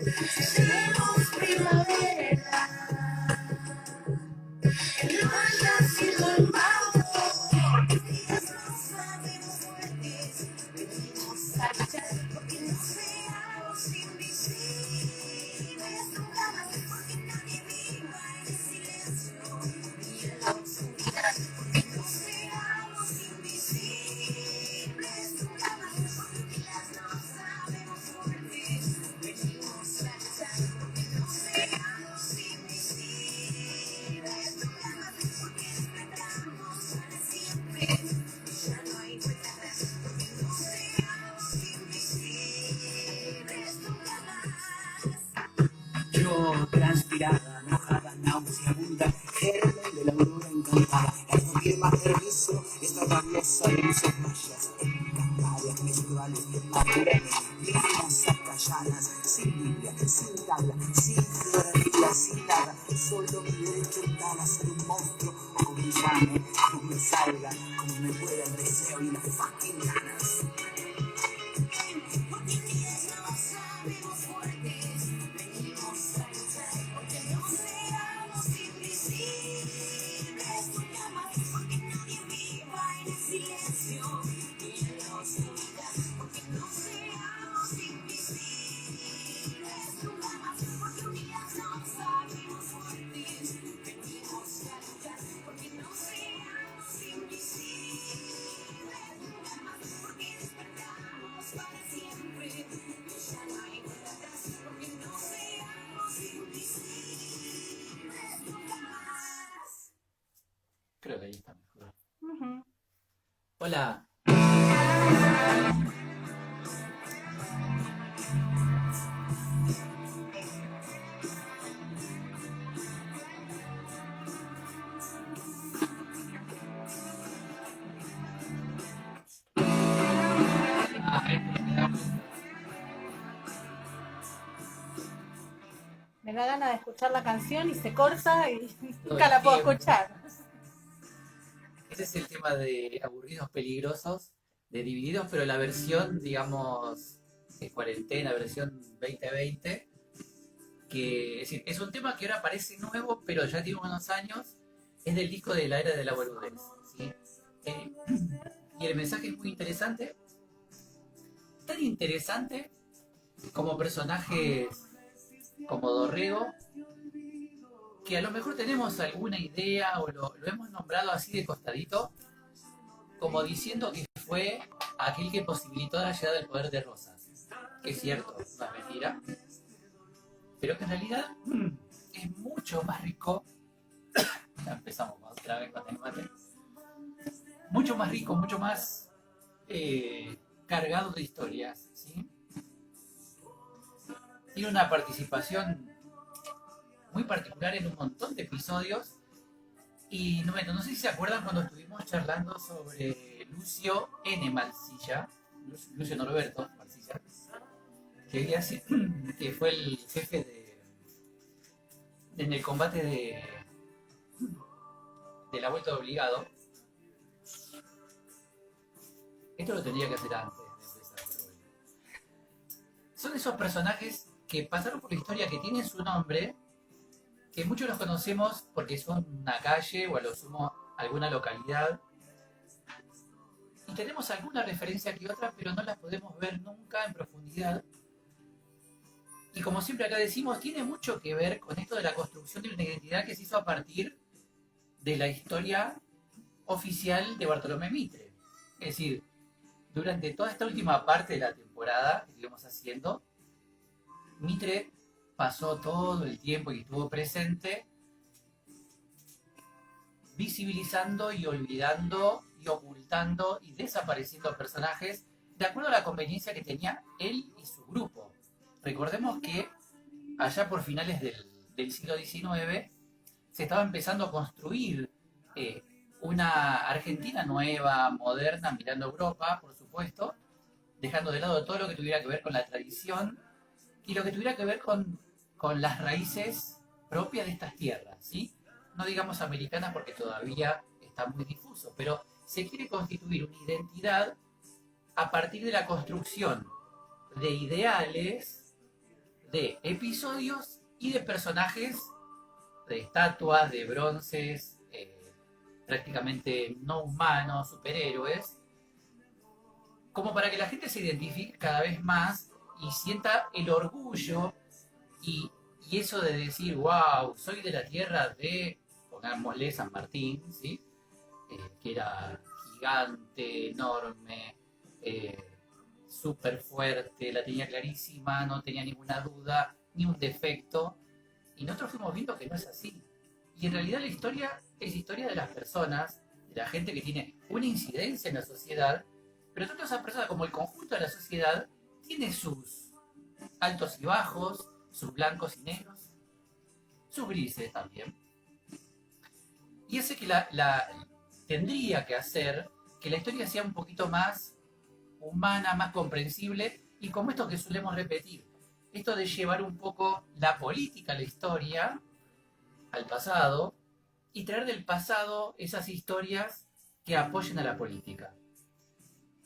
Tenemos primavera, no ha nacido el mago. Días no sabemos fuertes, venimos a luchar porque no seamos invisibles. Nunca más porque nadie viva en el silencio y en la oscuridad. Porque no seamos invisibles. Nunca más porque las no sabemos fuertes, venimos a luchar porque no seamos invisibles. Nunca más porque despertamos para siempre y ya no hay vuelta atrás. Porque no seamos invisibles. Nunca más. Yo, transpirada, mojada, nauseabunda, germen de la aurora encantada, la firma permiso, esta rabiosa de luces mayas, encantarias, menstruales, apuradas, divinas, acalladas, sin Biblia, sin tabla, sin florería, sin nada, solo mi derecho tal a ser un monstruo, o como me llame, como me salga, como me pueda el deseo y las fucking ganas. Porque días no sabemos fuertes, venimos a luchar porque no seamos invisibles. Nunca más porque nadie viva en el silencio y en la oscuridad. Porque no seamos invisibles. Nunca más porque unidas no sabemos fuertes, venimos a luchar porque no seamos invisibles. Nunca más porque despertamos para siempre y ya no hay vuelta atrás. Porque no seamos invisibles. Nunca más. Creo que ahí está mejor. Ujú. Hola. Me da ganas de escuchar la canción y se corta y nunca la puedo escuchar. Ese es el tema de Aburridos Peligrosos, de Divididos, pero la versión, digamos, de cuarentena, versión 2020, que es decir, es un tema que ahora parece nuevo, pero ya tiene unos años, es del disco de la era de la boludez, ¿sí? Y el mensaje es muy interesante, tan interesante como personajes como Dorrego, que a lo mejor tenemos alguna idea o lo hemos nombrado así de costadito, como diciendo que fue aquel que posibilitó la llegada del poder de Rosas, que es cierto, no es mentira, pero que en realidad es mucho más rico. Ya empezamos otra vez con el mate. Mucho más rico, mucho más cargado de historias, ¿sí? Tiene una participación muy particular en un montón de episodios. Y bueno, no sé si se acuerdan cuando estuvimos charlando sobre Lucio N. Malsilla, Lucio Norberto Malsilla, que fue el jefe en el combate de la vuelta de obligado. Esto lo tendría que hacer antes de empezar, pero bueno. Son esos personajes que pasaron por la historia, que tienen su nombre, que muchos los conocemos porque son una calle o a lo sumo alguna localidad. Y tenemos alguna referencia que otra, pero no las podemos ver nunca en profundidad. Y como siempre acá decimos, tiene mucho que ver con esto de la construcción de una identidad que se hizo a partir de la historia oficial de Bartolomé Mitre. Es decir, durante toda esta última parte de la temporada que estuvimos haciendo, Mitre pasó todo el tiempo que estuvo presente visibilizando y olvidando y ocultando y desapareciendo personajes de acuerdo a la conveniencia que tenía él y su grupo. Recordemos que allá por finales del siglo XIX se estaba empezando a construir una Argentina nueva, moderna, mirando a Europa, por supuesto, dejando de lado todo lo que tuviera que ver con la tradición y lo que tuviera que ver con las raíces propias de estas tierras, ¿sí? No digamos americanas porque todavía está muy difuso, pero se quiere constituir una identidad a partir de la construcción de ideales de episodios y de personajes, de estatuas, de bronces, prácticamente no humanos, superhéroes, como para que la gente se identifique cada vez más y sienta el orgullo y eso de decir, wow, soy de la tierra de, pongámosle, San Martín, ¿sí? Que era gigante, enorme, súper fuerte, la tenía clarísima, no tenía ninguna duda, ni un defecto. Y nosotros fuimos viendo que no es así. Y en realidad la historia es historia de las personas, de la gente que tiene una incidencia en la sociedad, pero tanto esa persona como el conjunto de la sociedad tiene sus altos y bajos, sus blancos y negros, sus grises también. Y ese que tendría que hacer que la historia sea un poquito más humana, más comprensible, y como esto que solemos repetir, esto de llevar un poco la política a la historia, al pasado, y traer del pasado esas historias que apoyen a la política.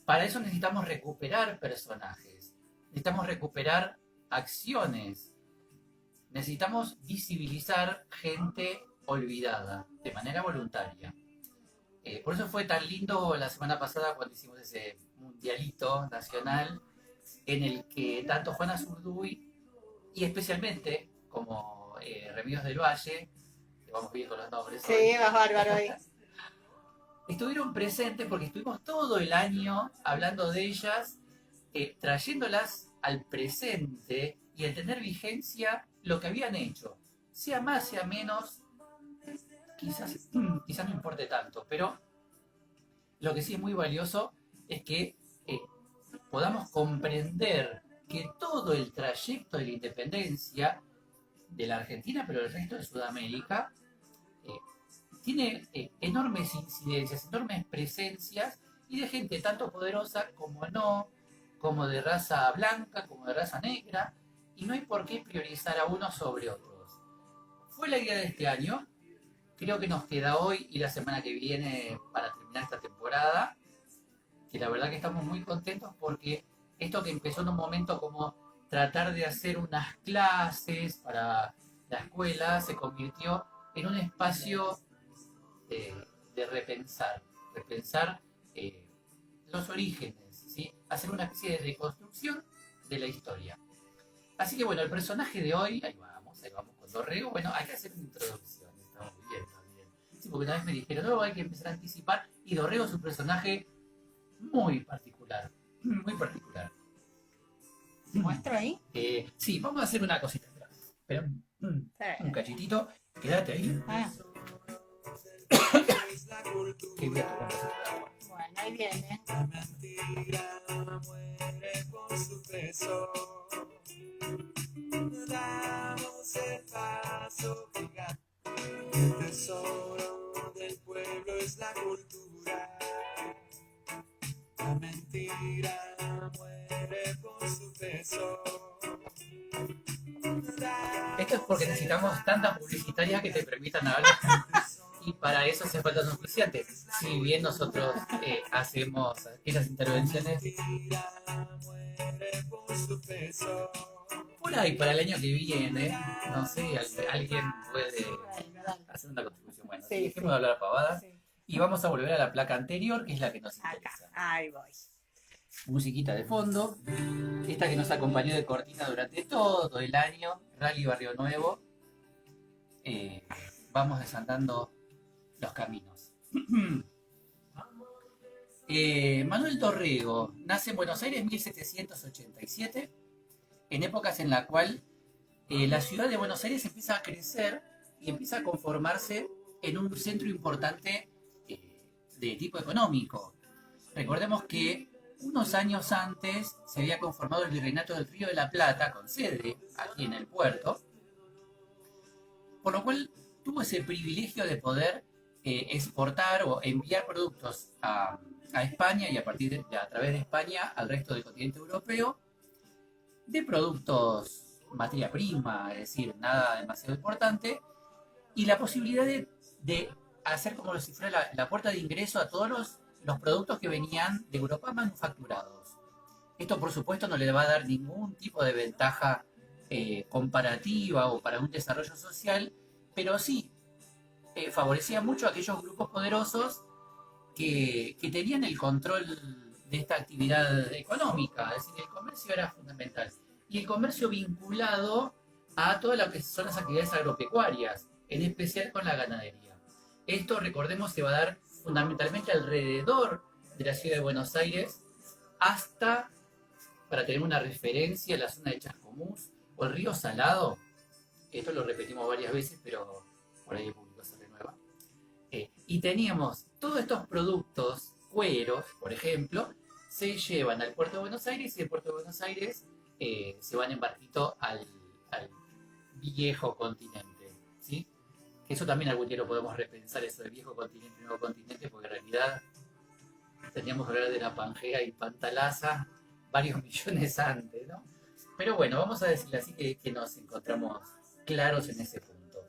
Para eso necesitamos recuperar personajes, necesitamos recuperar acciones, necesitamos visibilizar gente olvidada de manera voluntaria. Por eso fue tan lindo la semana pasada cuando hicimos ese mundialito nacional en el que tanto Juana Zurduy y especialmente como Remedios del Valle, que vamos bien con los nombres, Sí, vas bárbaro ahí. estuvieron presentes porque estuvimos todo el año hablando de ellas, trayéndolas al presente y a tener vigencia lo que habían hecho. Sea más, sea menos, quizás no importe tanto, pero lo que sí es muy valioso es que podamos comprender que todo el trayecto de la independencia de la Argentina, pero del resto de Sudamérica, tiene enormes incidencias, enormes presencias y de gente tanto poderosa como no, como de raza blanca, como de raza negra, y no hay por qué priorizar a unos sobre otros. Fue la idea de este año, creo que nos queda hoy y la semana que viene para terminar esta temporada, que la verdad que estamos muy contentos porque esto que empezó en un momento como tratar de hacer unas clases para la escuela se convirtió en un espacio de repensar los orígenes, ¿sí? Hacer una especie de reconstrucción de la historia. Así que bueno, el personaje de hoy, ahí vamos con Dorrego. Bueno, hay que hacer una introducción, está muy bien también. Sí, porque una vez me dijeron, no, hay que empezar a anticipar, y Dorrego es un personaje muy particular, muy particular. ¿Muestro ahí? Sí, vamos a hacer una cosita. Espera, un cachitito, quédate ahí. Ah, Que voy a tomar un vasito de agua. bueno, ahí viene. La mentira muere con su peso. Damos el paso, fíjate. El tesoro del pueblo es la cultura. La mentira muere con su peso. Esto es porque necesitamos tantas publicitarias que te permitan hablar. Y para eso hace falta un auspiciante. Si bien nosotros hacemos esas intervenciones, por ahí para el año que viene, no sé, alguien puede hacer una contribución. Bueno, Sí, dejemos de hablar pavadas Sí. y vamos a volver a la placa anterior, que es la que nos Acá, interesa. ahí voy. Musiquita de fondo, esta que nos acompañó de cortina durante todo el año, Rally Barrio Nuevo. Vamos desandando los caminos. Manuel Dorrego nace en Buenos Aires en 1787, en épocas en la cual la ciudad de Buenos Aires empieza a crecer y empieza a conformarse en un centro importante de tipo económico. Recordemos que unos años antes se había conformado el Virreinato del Río de la Plata, con sede aquí en el puerto, por lo cual tuvo ese privilegio de poder exportar o enviar productos a España y a través de España al resto del continente europeo, de productos materia prima, es decir, nada demasiado importante, y la posibilidad de hacer como si fuera la puerta de ingreso a todos los productos que venían de Europa manufacturados. Esto, por supuesto, no le va a dar ningún tipo de ventaja comparativa o para un desarrollo social, pero sí favorecía mucho a aquellos grupos poderosos que tenían el control de esta actividad económica, es decir, el comercio era fundamental. Y el comercio vinculado a todas lo que son las actividades agropecuarias, en especial con la ganadería. Esto, recordemos, se va a dar fundamentalmente alrededor de la ciudad de Buenos Aires, hasta, para tener una referencia, la zona de Chascomús o el río Salado. Esto lo repetimos varias veces, pero por ahí el público se renueva. Y teníamos todos estos productos, cueros, por ejemplo, se llevan al puerto de Buenos Aires y del puerto de Buenos Aires se van en barquito al viejo continente, ¿sí? Eso también algún día lo podemos repensar, eso del viejo continente y nuevo continente, porque en realidad teníamos que hablar de la Pangea y Pantalaza varios millones antes, ¿no? Pero bueno, vamos a decirle así que nos encontramos claros en ese punto.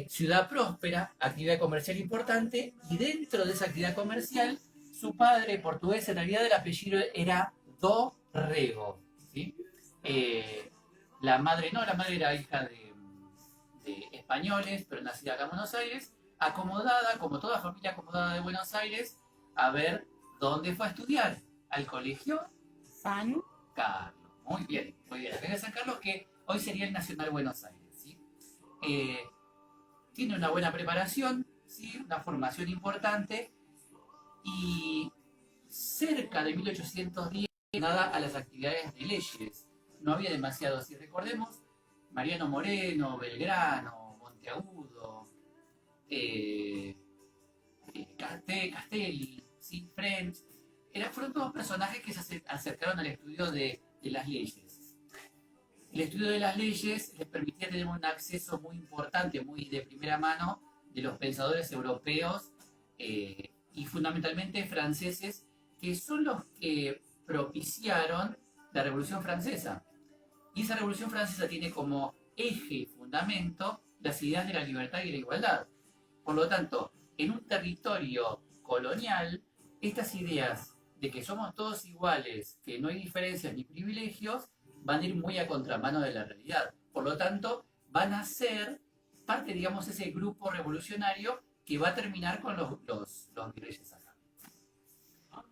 Ciudad próspera, actividad comercial importante, y dentro de esa actividad comercial, su padre portugués, en realidad el apellido era Do Rego, ¿sí? La madre no, la madre era hija de españoles, pero nacida acá en Buenos Aires, acomodada, como toda familia acomodada de Buenos Aires, a ver dónde fue a estudiar, al colegio San Carlos. Muy bien, muy bien. La Academia de San Carlos, que hoy sería el Nacional Buenos Aires, ¿sí? Tiene una buena preparación, ¿sí? Una formación importante, y cerca de 1810 nada a las actividades de leyes. No había demasiado, si recordemos, Mariano Moreno, Belgrano, Monteagudo, Castelli, ¿sí? French, fueron todos personajes que se acercaron al estudio de las leyes. El estudio de las leyes les permitía tener un acceso muy importante, muy de primera mano, de los pensadores europeos y fundamentalmente franceses, que son los que propiciaron la Revolución Francesa. Y esa Revolución Francesa tiene como eje y fundamento las ideas de la libertad y la igualdad. Por lo tanto, en un territorio colonial, estas ideas de que somos todos iguales, que no hay diferencias ni privilegios, van a ir muy a contramano de la realidad. Por lo tanto, van a ser parte, digamos, ese grupo revolucionario que va a terminar con los virreyes acá.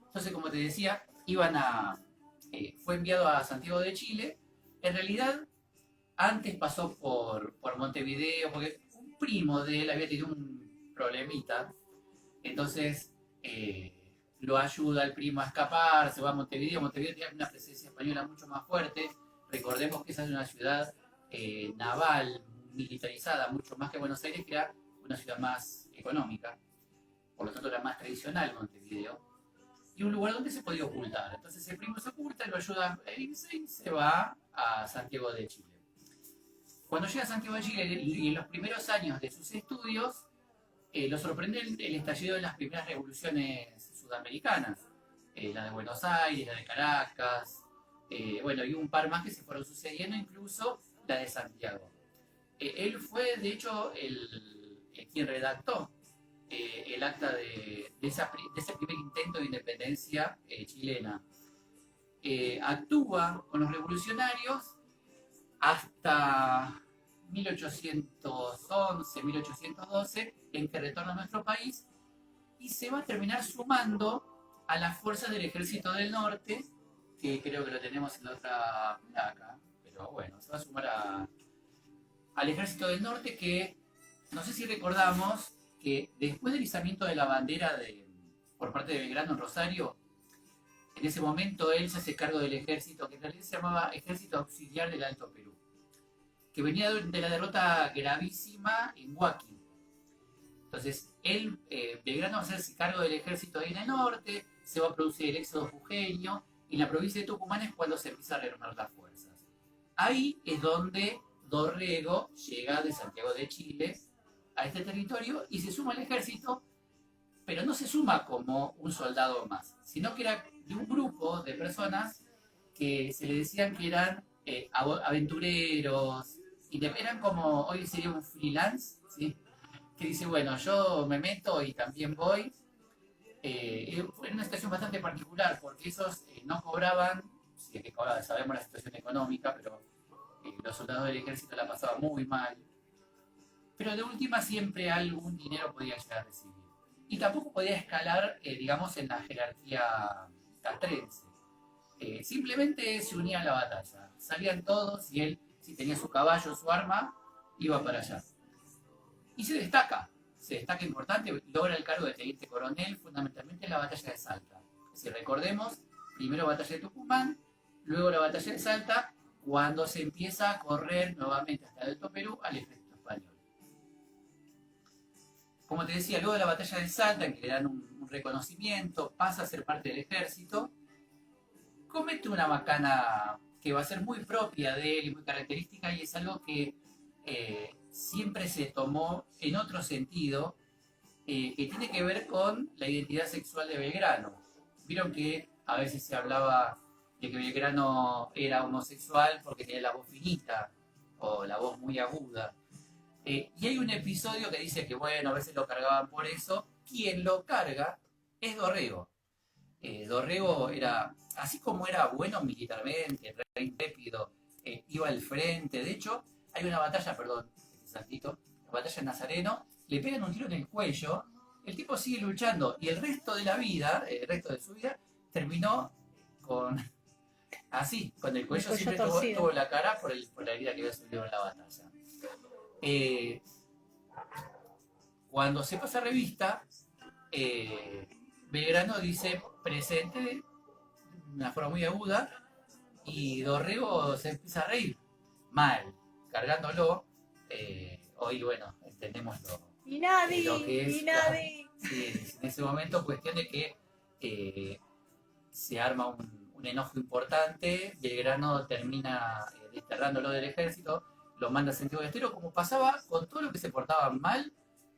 Entonces, como te decía, fue enviado a Santiago de Chile. En realidad, antes pasó por Montevideo, porque un primo de él había tenido un problemita. Entonces, lo ayuda el primo a escapar, se va a Montevideo. Montevideo tiene una presencia española mucho más fuerte. Recordemos que esa es una ciudad naval, militarizada, mucho más que Buenos Aires, que era una ciudad más económica. Por lo tanto, era más tradicional Montevideo. Y un lugar donde se podía ocultar. Entonces el primo se oculta, lo ayuda a irse y se va a Santiago de Chile. Cuando llega a Santiago de Chile y en los primeros años de sus estudios, lo sorprende el estallido de las primeras revoluciones sudamericanas. La de Buenos Aires, la de Caracas, bueno, y un par más que se fueron sucediendo, incluso la de Santiago. Él fue, de hecho, quien redactó el acta de ese primer intento de independencia chilena. Actúa con los revolucionarios hasta 1811, 1812, en que retorna a nuestro país y se va a terminar sumando a las fuerzas del Ejército del Norte, que creo que lo tenemos en la otra placa, pero bueno, se va a sumar al Ejército del Norte, que no sé si recordamos que después del izamiento de la bandera por parte de Belgrano en Rosario, en ese momento él se hace cargo del ejército, que en realidad se llamaba Ejército Auxiliar del Alto Perú, que venía de la derrota gravísima en Huaqui. Entonces, Belgrano va a hacerse cargo del ejército ahí en el norte, se va a producir el éxodo jujeño, y en la provincia de Tucumán es cuando se empieza a rearmar las fuerzas. Ahí es donde Dorrego llega de Santiago de Chile a este territorio y se suma al ejército, pero no se suma como un soldado más, sino que era de un grupo de personas que se le decían que eran aventureros, y eran como, hoy sería un freelance, ¿sí? Que dice, bueno, yo me meto y también voy. Fue una situación bastante particular, porque esos no cobraban, si es que cobraban, sabemos la situación económica económica, pero los soldados del ejército la pasaban muy mal. Pero de última siempre algún dinero podía llegar a recibir. Y tampoco podía escalar, digamos, en la jerarquía castrense. Simplemente se unía a la batalla. Salían todos y él, si tenía su caballo, su arma, iba para allá. Y se destaca importante, logra el cargo de teniente coronel fundamentalmente en la batalla de Salta. Si recordemos, primero batalla de Tucumán, luego la batalla de Salta, cuando se empieza a correr nuevamente hasta el Alto Perú al ejército español. Como te decía, luego de la batalla de Salta, en que le dan un reconocimiento, pasa a ser parte del ejército, comete una macana que va a ser muy propia de él y muy característica, y es algo que siempre se tomó en otro sentido, que tiene que ver con la identidad sexual de Belgrano. Vieron que a veces se hablaba de que Belgrano era homosexual porque tenía la voz finita o la voz muy aguda. Y hay un episodio que dice que, bueno, a veces lo cargaban por eso. Quien lo carga es Dorrego. Dorrego era, así como era bueno militarmente, re intrépido, iba al frente. De hecho, hay una batalla, perdón, saltito, la batalla de Nazareno, le pegan un tiro en el cuello, el tipo sigue luchando y el resto de la vida, el resto de su vida, terminó con así, con el cuello siempre tuvo la cara por la herida que había sufrido en la batalla. Cuando se pasa revista, Belgrano dice presente de una forma muy aguda y Dorrego se empieza a reír mal, cargándolo. Hoy, bueno, entendemos lo que es. Sí, en ese momento, cuestión de que se arma un enojo importante, Belgrano termina desterrándolo del ejército, lo manda a Santiago del Estero, como pasaba con todo lo que se portaba mal.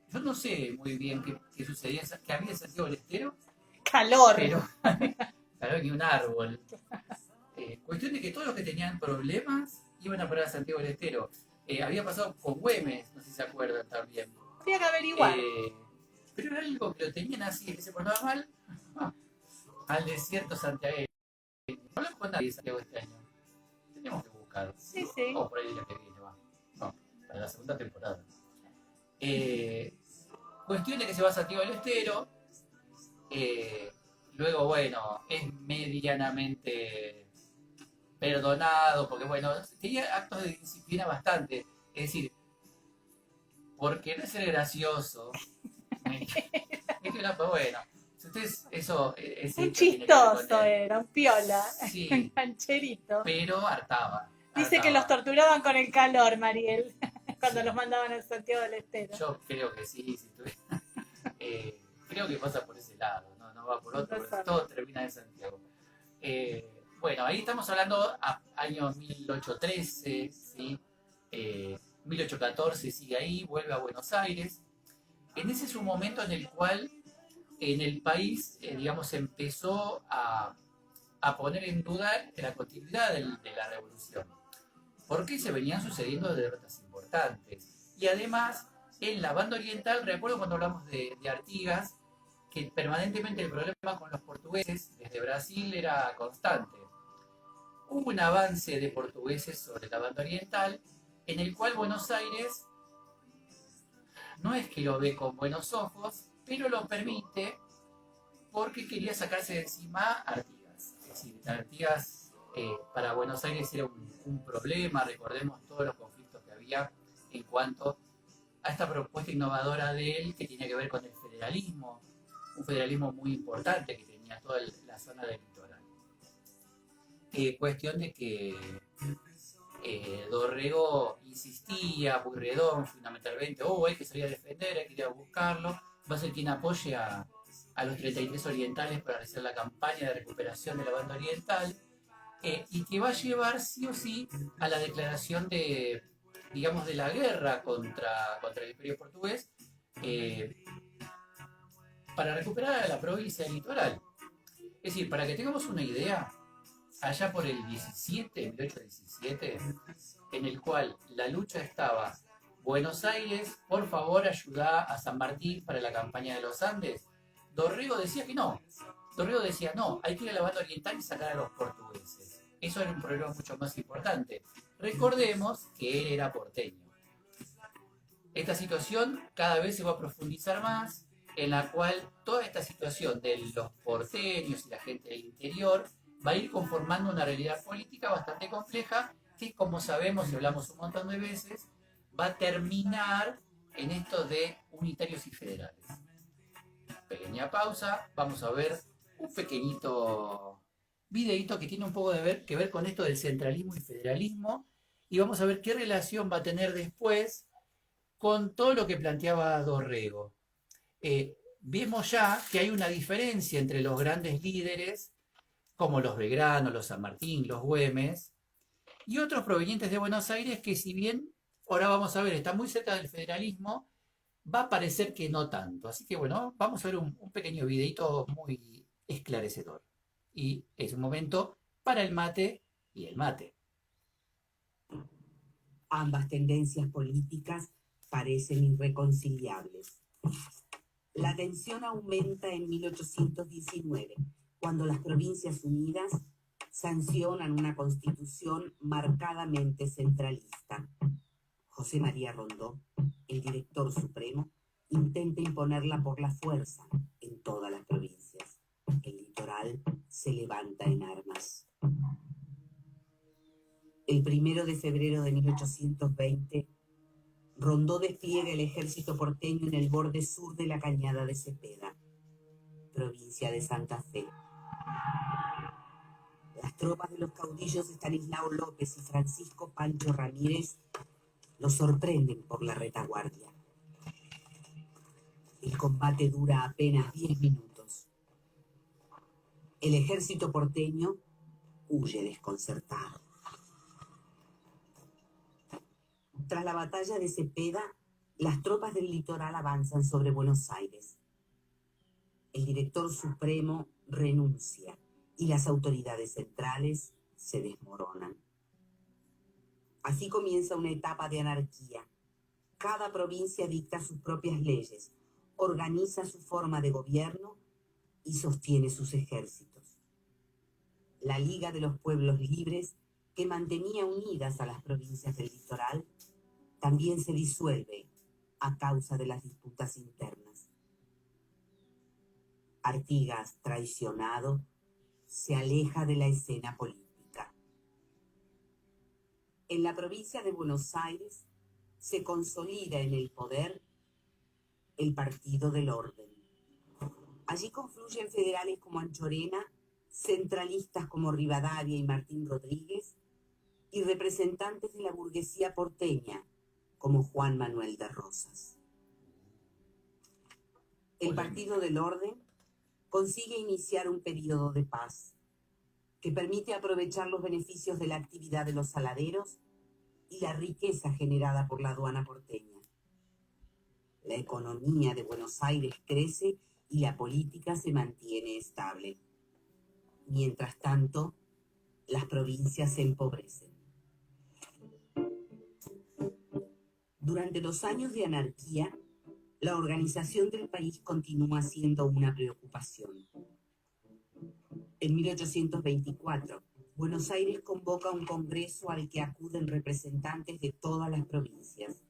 Yo no sé muy bien qué sucedía, que había en Santiago del Estero. Calor. Pero calor ni un árbol. Cuestión de que todos los que tenían problemas iban a parar a Santiago del Estero. Había pasado con Güemes, no sé si se acuerdan también. Había que averiguar. Pero era algo que lo tenían así, que se portaba mal, al desierto santiagueño. No hablamos con nadie de Santiago este año. Tenemos que buscar. Sí, sí. O por ahí la que viene, va. No, para la segunda temporada. Cuestión de que se va a Santiago del Estero. Luego, bueno, es medianamente perdonado, porque bueno, tenía actos de disciplina bastante. Es decir, por querer ser gracioso, bueno, ustedes, eso es un chistoso era, un piola, sí, un cancherito. Pero hartaba. Dice que los torturaban con el calor, Mariel, cuando los mandaban a Santiago del Estero. Yo creo que sí, creo que pasa por ese lado, no va por otro, pero todo termina en Santiago. Bueno, ahí estamos hablando a año 1813, ¿sí? 1814 sigue ahí, vuelve a Buenos Aires. En ese es un momento en el cual en el país, digamos, empezó a poner en duda la continuidad de la revolución, porque se venían sucediendo derrotas importantes. Y además, en la banda oriental, recuerdo cuando hablamos de Artigas, que permanentemente el problema con los portugueses desde Brasil era constante. Hubo un avance de portugueses sobre la banda oriental, en el cual Buenos Aires no es que lo ve con buenos ojos, pero lo permite porque quería sacarse de encima a Artigas. Es decir, Artigas para Buenos Aires era un problema. Recordemos todos los conflictos que había en cuanto a esta propuesta innovadora de él, que tenía que ver con el federalismo, un federalismo muy importante que tenía toda la zona del litoral. Cuestión de que Dorrego insistía, Pueyrredón fundamentalmente, hay que salir a defender, hay que ir a buscarlo, va a ser quien apoye a los 33 orientales para realizar la campaña de recuperación de la banda oriental, y que va a llevar sí o sí a la declaración de, digamos, de la guerra contra el Imperio Portugués, para recuperar a la provincia del litoral. Es decir, para que tengamos una idea, allá por el 1817, en el cual la lucha estaba: Buenos Aires, por favor, ayuda a San Martín para la campaña de los Andes. Dorrego decía que no. Dorrego decía, no, hay que ir a la banda oriental y sacar a los portugueses. Eso era un problema mucho más importante. Recordemos que él era porteño. Esta situación cada vez se va a profundizar más, en la cual toda esta situación de los porteños y la gente del interior va a ir conformando una realidad política bastante compleja que, como sabemos y hablamos un montón de veces, va a terminar en esto de unitarios y federales. Pequeña pausa, vamos a ver un pequeñito videíto que tiene un poco que ver con esto del centralismo y federalismo, y vamos a ver qué relación va a tener después con todo lo que planteaba Dorrego. Vemos ya que hay una diferencia entre los grandes líderes, como los Belgrano, los San Martín, los Güemes, y otros provenientes de Buenos Aires que, si bien ahora vamos a ver, está muy cerca del federalismo, va a parecer que no tanto. Así que bueno, vamos a ver un pequeño videito muy esclarecedor. Y es un momento para el mate y el mate. Ambas tendencias políticas parecen irreconciliables. La tensión aumenta en 1819, cuando las Provincias Unidas sancionan una constitución marcadamente centralista. José María Rondó, el director supremo, intenta imponerla por la fuerza en todas las provincias. El litoral se levanta en armas. El 1 de febrero de 1820, Rondó despliega el ejército porteño en el borde sur de la cañada de Cepeda, provincia de Santa Fe. Las tropas de los caudillos Estanislao López y Francisco Pancho Ramírez los sorprenden por la retaguardia. El combate dura apenas 10 minutos. El ejército porteño huye desconcertado. Tras la batalla de Cepeda, las tropas del litoral avanzan sobre Buenos Aires. El director supremo renuncia y las autoridades centrales se desmoronan. Así comienza una etapa de anarquía. Cada provincia dicta sus propias leyes, organiza su forma de gobierno y sostiene sus ejércitos. La Liga de los Pueblos Libres, que mantenía unidas a las provincias del litoral, también se disuelve a causa de las disputas internas. Artigas, traicionado, se aleja de la escena política. En la provincia de Buenos Aires se consolida en el poder el Partido del Orden. Allí confluyen federales como Anchorena, centralistas como Rivadavia y Martín Rodríguez, y representantes de la burguesía porteña, como Juan Manuel de Rosas. El Partido del Orden consigue iniciar un periodo de paz que permite aprovechar los beneficios de la actividad de los saladeros y la riqueza generada por la aduana porteña. La economía de Buenos Aires crece y la política se mantiene estable. Mientras tanto, las provincias se empobrecen. Durante los años de anarquía, la organización del país continúa siendo una preocupación. En 1824, Buenos Aires convoca un congreso al que acuden representantes de todas las provincias.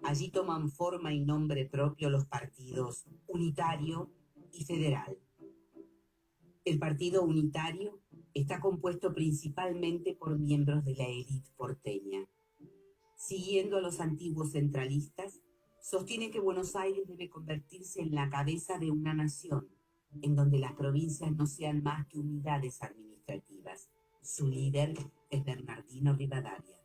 Allí toman forma y nombre propio los partidos unitario y federal. El partido unitario está compuesto principalmente por miembros de la élite porteña. Siguiendo a los antiguos centralistas, sostiene que Buenos Aires debe convertirse en la cabeza de una nación, en donde las provincias no sean más que unidades administrativas. Su líder es Bernardino Rivadavia.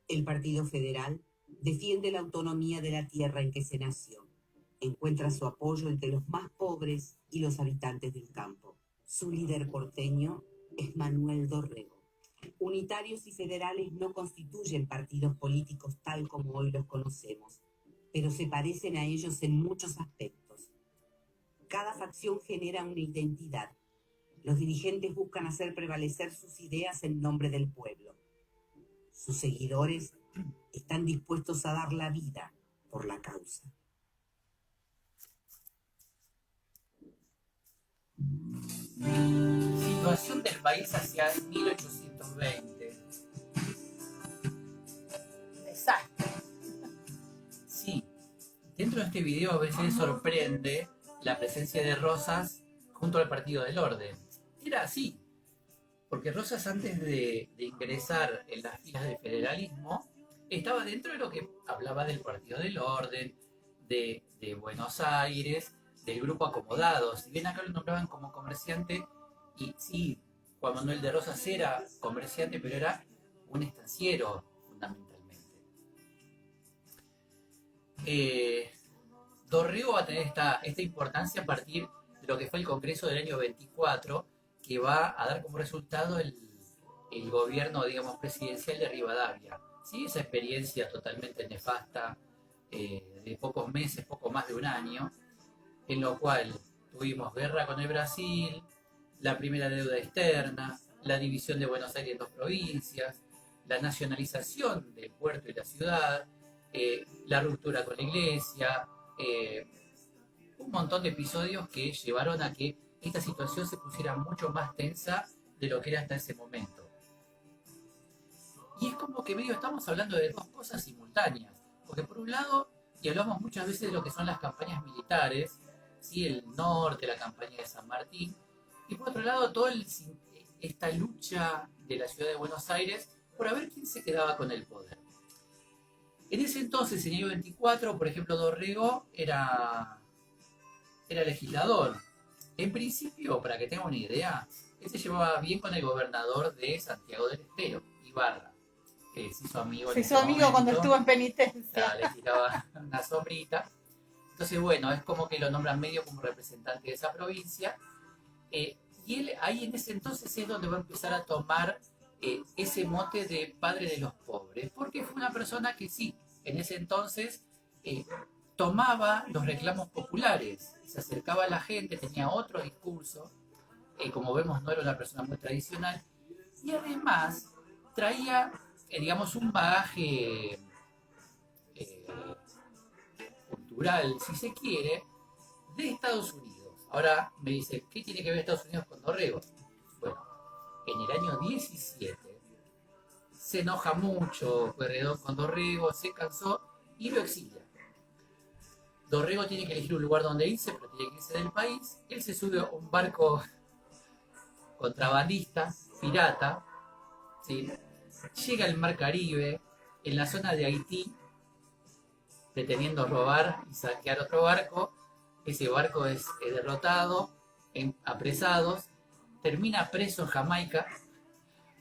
El Partido Federal defiende la autonomía de la tierra en que se nació. Encuentra su apoyo entre los más pobres y los habitantes del campo. Su líder porteño es Manuel Dorrego. Unitarios y federales no constituyen partidos políticos tal como hoy los conocemos, pero se parecen a ellos en muchos aspectos. Cada facción genera una identidad. Los dirigentes buscan hacer prevalecer sus ideas en nombre del pueblo. Sus seguidores están dispuestos a dar la vida por la causa. Situación del país hacia 1820. 1920. Desastre. Sí, dentro de este video a veces sorprende la presencia de Rosas junto al Partido del Orden. Era así, porque Rosas antes de ingresar en las filas del federalismo estaba dentro de lo que hablaba del Partido del Orden, de Buenos Aires, del Grupo Acomodados. Si bien acá lo nombraban como comerciante, y sí, Juan Manuel de Rosas era comerciante, pero era un estanciero fundamentalmente. Dorrego va a tener esta importancia a partir de lo que fue el Congreso del año 24, que va a dar como resultado el gobierno, digamos, presidencial de Rivadavia. ¿Sí? Esa experiencia totalmente nefasta de pocos meses, poco más de un año, en lo cual tuvimos guerra con el Brasil, la primera deuda externa, la división de Buenos Aires en dos provincias, la nacionalización del puerto y la ciudad, la ruptura con la iglesia, un montón de episodios que llevaron a que esta situación se pusiera mucho más tensa de lo que era hasta ese momento. Y es como que medio estamos hablando de dos cosas simultáneas, porque por un lado, y hablamos muchas veces de lo que son las campañas militares, ¿sí? El norte, la campaña de San Martín, y por otro lado, toda esta lucha de la ciudad de Buenos Aires por a ver quién se quedaba con el poder. En ese entonces, en el año 24, por ejemplo, Dorrego era legislador. En principio, para que tengan una idea, él se llevaba bien con el gobernador de Santiago del Estero, Ibarra. Se hizo amigo, Cuando estuvo en penitencia. Le tiraba una sombrita. Entonces, bueno, es como que lo nombran medio como representante de esa provincia. Y él ahí en ese entonces es donde va a empezar a tomar ese mote de padre de los pobres, porque fue una persona que sí, en ese entonces tomaba los reclamos populares, se acercaba a la gente, tenía otro discurso, como vemos no era una persona muy tradicional, y además traía, digamos, un bagaje cultural, si se quiere, de Estados Unidos. Ahora me dice, ¿qué tiene que ver Estados Unidos con Dorrego? Bueno, en el año 17 se enoja mucho Pueyrredón con Dorrego, se cansó y lo exilia. Dorrego tiene que elegir un lugar donde irse, pero tiene que irse del país. Él se sube a un barco contrabandista, pirata, ¿sí? Llega al Mar Caribe, en la zona de Haití, pretendiendo robar y saquear otro barco. Ese barco es derrotado, apresados, termina preso en Jamaica.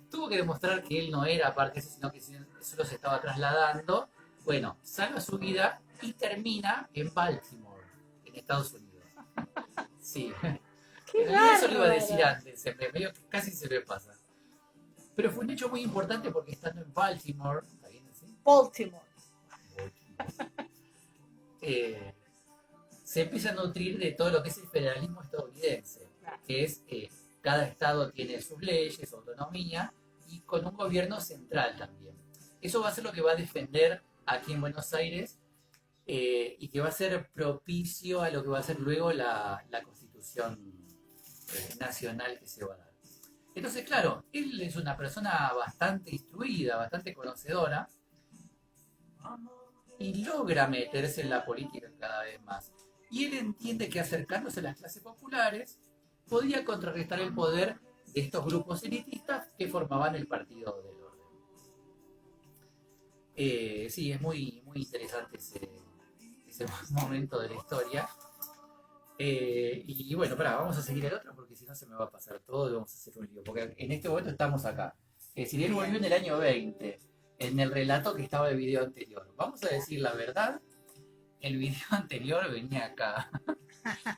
Tuvo que demostrar que él no era parte de eso, sino que solo se estaba trasladando. Bueno, salva su vida y termina en Baltimore, en Estados Unidos. Sí. Eso lo iba a decir antes, medio que casi se me pasa. Pero fue un hecho muy importante porque estando en Baltimore, ¿está bien así? Baltimore. Se empieza a nutrir de todo lo que es el federalismo estadounidense, que es cada estado tiene sus leyes, su autonomía, y con un gobierno central también. Eso va a ser lo que va a defender aquí en Buenos Aires y que va a ser propicio a lo que va a ser luego la Constitución nacional que se va a dar. Entonces, claro, él es una persona bastante instruida, bastante conocedora, y logra meterse en la política cada vez más. Y él entiende que acercándose a las clases populares podía contrarrestar el poder de estos grupos elitistas que formaban el Partido del Orden. Sí, es muy, muy interesante ese momento de la historia. Y bueno, vamos a seguir el otro porque si no se me va a pasar todo y vamos a hacer un lío. Porque en este momento estamos acá. Es decir, él volvió en el año 20, en el relato que estaba el video anterior. Vamos a decir la verdad, el video anterior venía acá.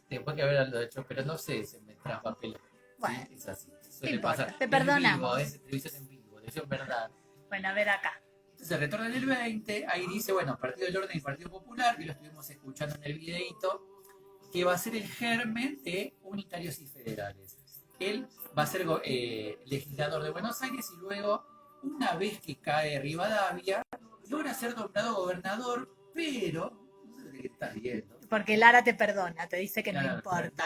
Después que haberlo hecho, pero no sé, se me traspapeló. Bueno, sí, es así. Suele pasar. Te perdonamos. Es televisión en vivo, televisión verdad. Bueno, a ver acá. Entonces retorna en el 20, ahí dice, bueno, Partido del Orden y Partido Popular, que lo estuvimos escuchando en el videíto, que va a ser el germen de unitarios y federales. Él va a ser legislador de Buenos Aires y luego, una vez que cae Rivadavia, logra ser nombrado gobernador, pero no sé qué estás viendo. Porque Lara te perdona, te dice que no importa.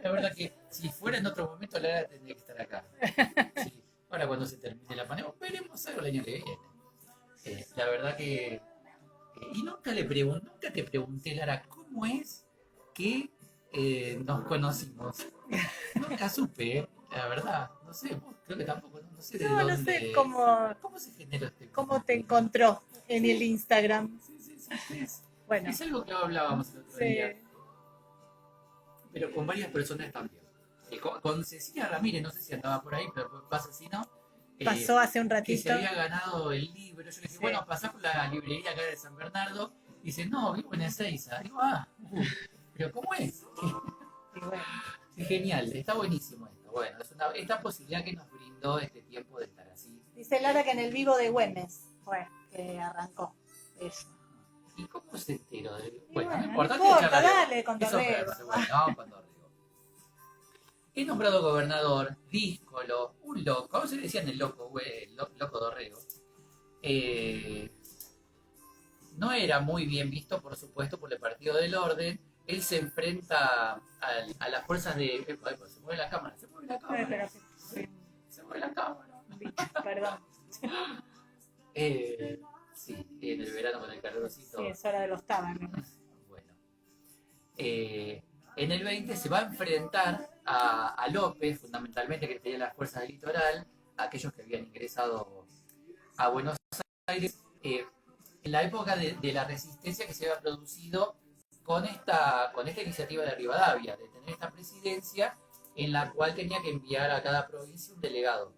La verdad que si fuera en otro momento, Lara tendría que estar acá. Sí. Ahora cuando se termine la pandemia, veremos algo el año que viene. La verdad que... y nunca te pregunté, Lara, ¿cómo es que nos conocimos? Nunca supe, la verdad. No sé, creo que tampoco, no sé de No, dónde... no sé ¿Cómo se generó este cómo te vínculo? encontró en el Instagram. Sí. Bueno, Es algo que hablábamos el otro día, sí, pero con varias personas también. Con Cecilia Ramírez, no sé si andaba por ahí, pero pasa si no. pasó hace un Que se ratito. había ganado el libro. Yo le dije, Sí. bueno, pasá por la librería acá de San Bernardo. Dice, no, vivo en Ezeiza. Digo, pero ¿cómo es? Y bueno, Genial, está buenísimo esto. Bueno, es esta posibilidad que nos brindó este tiempo de estar así. dice Lara que en el vivo de Güemes fue que arrancó eso. ¿Y cómo se enteró? Bueno, No no importa, importa, charlaremos. dale, con Eso Dorrego. es bueno, vamos con Dorrego. He nombrado gobernador, díscolo, un loco. ¿Cómo se le decían el loco, güey? El loco Dorrego. No era muy bien visto, por supuesto, por el Partido del Orden. Él se enfrenta a las fuerzas de... se mueve la cámara, se mueve la cámara. Pero, Se mueve la cámara. perdón. Sí, en el verano con el calorcito. Sí, es hora de los tábanos. Bueno. En el 20 se va a enfrentar a López, fundamentalmente, que tenía las fuerzas del litoral, aquellos que habían ingresado a Buenos Aires, en la época de la resistencia que se había producido con esta iniciativa de Rivadavia, de tener esta presidencia en la cual tenía que enviar a cada provincia un delegado,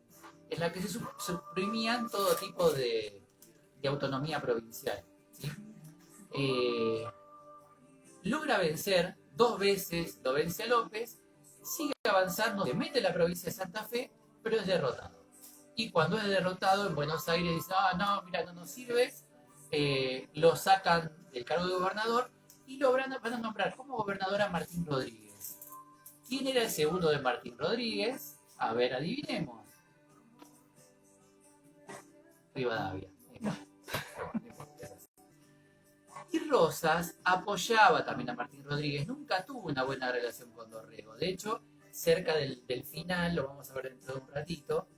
en la que se suprimían todo tipo de autonomía provincial. ¿Sí? Logra vencer 2 veces, lo vence a López, sigue avanzando, se mete en la provincia de Santa Fe, pero es derrotado. Y cuando es derrotado en Buenos Aires dice, no, mira, no nos sirve, lo sacan del cargo de gobernador y van a nombrar como gobernador a Martín Rodríguez. ¿Quién era el segundo de Martín Rodríguez? A ver, adivinemos. Rivadavia. Y Rosas apoyaba también a Martín Rodríguez, nunca tuvo una buena relación con Dorrego. De hecho, cerca del final, lo vamos a ver dentro de un ratito,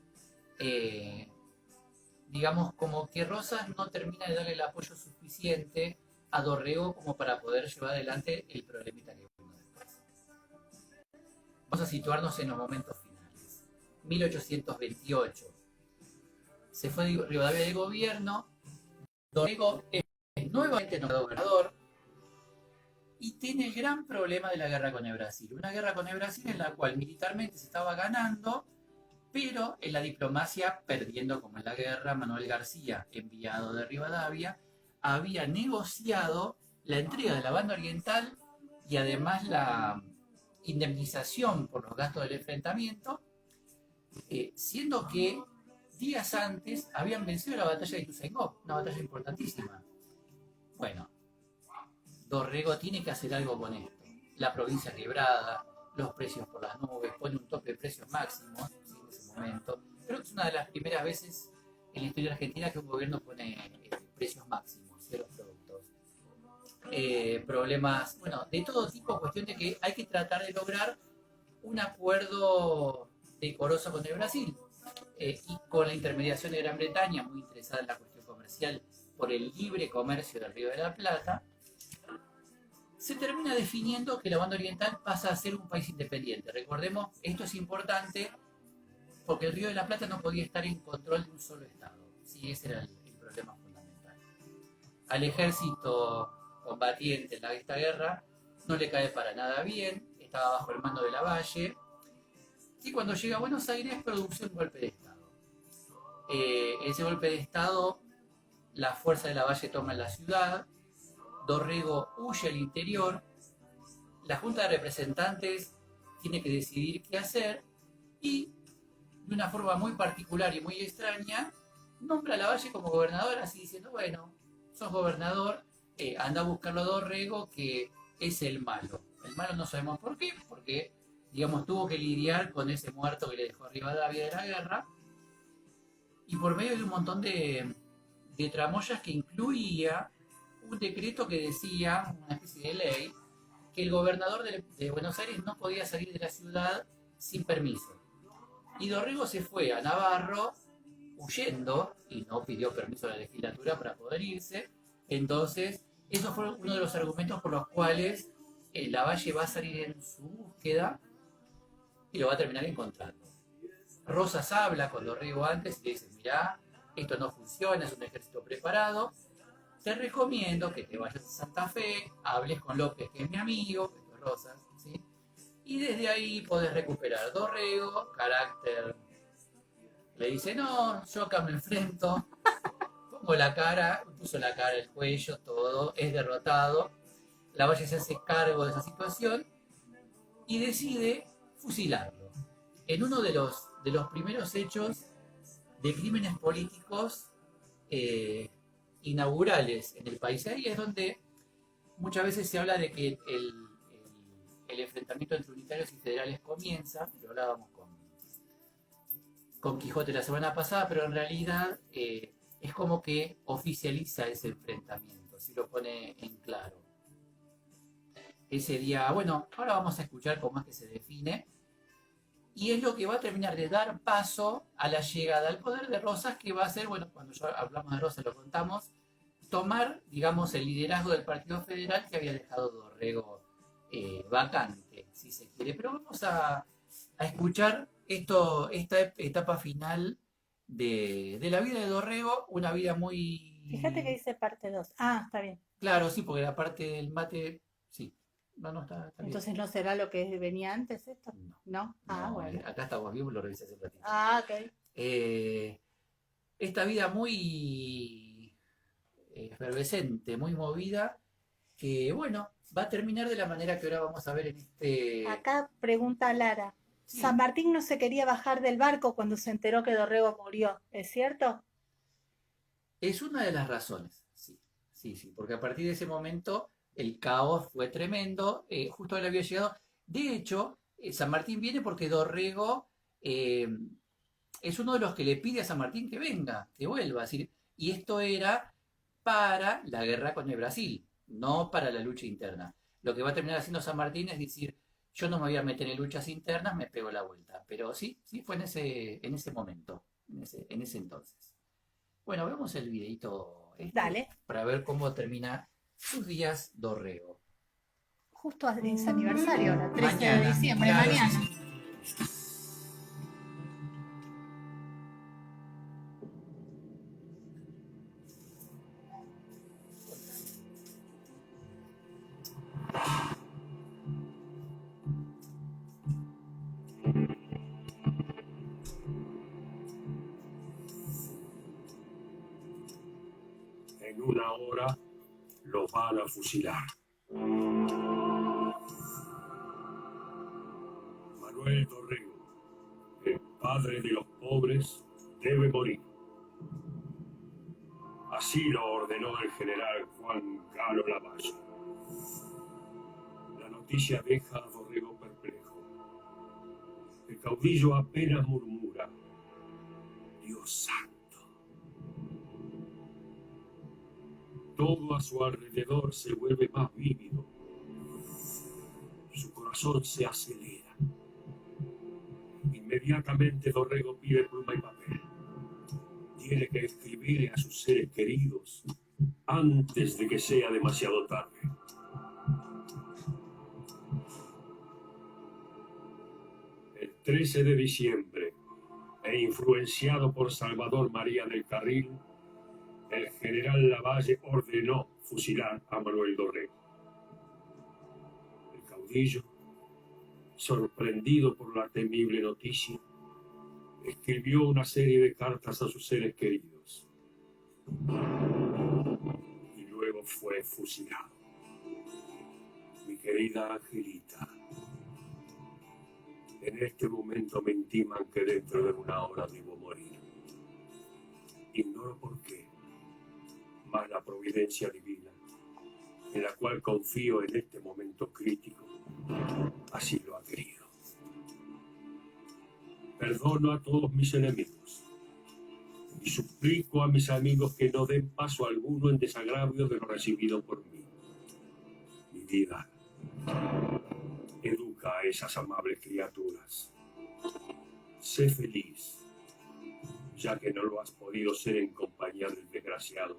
digamos como que Rosas no termina de darle el apoyo suficiente a Dorrego como para poder llevar adelante el problemita que vino después. Vamos a situarnos en los momentos finales. 1828. Se fue Rivadavia de gobierno, Dorrego es nuevamente nombrado gobernador y tiene el gran problema de la guerra con el Brasil. Una guerra con el Brasil en la cual militarmente se estaba ganando, pero en la diplomacia perdiendo, como en la guerra. Manuel García, enviado de Rivadavia, había negociado la entrega de la banda oriental y además la indemnización por los gastos del enfrentamiento, siendo que días antes habían vencido la batalla de Ituzaingó, una batalla importantísima. Bueno, Dorrego tiene que hacer algo con esto. La provincia quebrada, los precios por las nubes, pone un tope de precios máximos en ese momento. Creo que es una de las primeras veces en la historia argentina que un gobierno pone precios máximos de los productos. Problemas, bueno, de todo tipo, cuestión de que hay que tratar de lograr un acuerdo decoroso con el Brasil. Y con la intermediación de Gran Bretaña, muy interesada en la cuestión comercial por el libre comercio del Río de la Plata, se termina definiendo que la banda oriental pasa a ser un país independiente. Recordemos, esto es importante porque el Río de la Plata no podía estar en control de un solo estado. Sí, ese era el problema fundamental. Al ejército combatiente en esta guerra no le cae para nada bien, estaba bajo el mando de Lavalle, y cuando llega a Buenos Aires produce un golpe de Estado. Ese golpe de Estado, la fuerza de Lavalle toma la ciudad, Dorrego huye al interior, la Junta de Representantes tiene que decidir qué hacer y, de una forma muy particular y muy extraña, nombra a Lavalle como gobernador, así diciendo, bueno, sos gobernador, anda a buscarlo a Dorrego, que es el malo. El malo no sabemos por qué, porque, digamos, tuvo que lidiar con ese muerto que le dejó Rivadavia de la guerra, y por medio de un montón de tramoyas que incluía un decreto que decía, una especie de ley, que el gobernador de Buenos Aires no podía salir de la ciudad sin permiso. Y Dorrego se fue a Navarro huyendo y no pidió permiso a la legislatura para poder irse. Entonces, eso fue uno de los argumentos por los cuales Lavalle va a salir en su búsqueda y lo va a terminar encontrando. Rosas habla con Dorrego antes y le dice, mirá, esto no funciona, es un ejército preparado, te recomiendo que te vayas a Santa Fe, hables con López, que es mi amigo, esto es Rosas, ¿sí? Y desde ahí podés recuperar. Dorrego, carácter, le dice, no, yo acá me enfrento, pongo la cara, puso la cara, el cuello, todo, es derrotado. Lavalle se hace cargo de esa situación y decide fusilarlo. En uno de los primeros hechos de crímenes políticos inaugurales en el país. Ahí es donde muchas veces se habla de que el enfrentamiento entre unitarios y federales comienza, lo hablábamos con Quijote la semana pasada, pero en realidad es como que oficializa ese enfrentamiento, si lo pone en claro. Ese día, bueno, ahora vamos a escuchar cómo es que se define, y es lo que va a terminar de dar paso a la llegada al poder de Rosas, que va a ser, bueno, cuando ya hablamos de Rosas lo contamos, tomar, digamos, el liderazgo del Partido Federal que había dejado Dorrego vacante, si se quiere. Pero vamos a escuchar esta etapa final de la vida de Dorrego, una vida muy... Fíjate que dice parte 2. Ah, está bien. Claro, sí, porque la parte del mate, sí. No, está bien. Entonces, ¿no será lo que venía antes esto? No. Ah, bueno. Acá estamos bien, lo revisé hace un ratito. Ah, ok. Esta vida muy efervescente, muy movida, que bueno, va a terminar de la manera que ahora vamos a ver en este... Acá pregunta Lara. Sí. San Martín no se quería bajar del barco cuando se enteró que Dorrego murió, ¿es cierto? Es una de las razones, sí, porque a partir de ese momento el caos fue tremendo, justo él había llegado. De hecho, San Martín viene porque Dorrego es uno de los que le pide a San Martín que venga, que vuelva. Es decir, y esto era para la guerra con el Brasil, no para la lucha interna. Lo que va a terminar haciendo San Martín es decir, yo no me voy a meter en luchas internas, me pego la vuelta. Pero sí, fue en ese momento, en ese entonces. Bueno, vemos el videito Dale. para ver cómo termina sus días Dorrego. Justo es aniversario ahora, 13 Mañana, de diciembre, claro, mañana. sí. En una hora lo van a fusilar. Manuel Dorrego, el padre de los pobres, debe morir. Así lo ordenó el general Juan Galo Lavalle. La noticia deja a Dorrego perplejo. El caudillo apenas murmura: Dios santo. Todo a su alrededor se vuelve más vívido. Su corazón se acelera. Inmediatamente Dorrego pide pluma y papel. Tiene que escribirle a sus seres queridos antes de que sea demasiado tarde. El 13 de diciembre, e influenciado por Salvador María del Carril, el general Lavalle ordenó fusilar a Manuel Dorrego. El caudillo, sorprendido por la temible noticia, escribió una serie de cartas a sus seres queridos y luego fue fusilado. Mi querida Angelita, en este momento me intiman que dentro de una hora debo morir. Ignoro por qué, mas la providencia divina, en la cual confío en este momento crítico, así lo ha querido. Perdono a todos mis enemigos y suplico a mis amigos que no den paso alguno en desagravio de lo recibido por mí. Mi vida Educa a esas amables criaturas. Sé feliz, ya que no lo has podido ser en compañía del desgraciado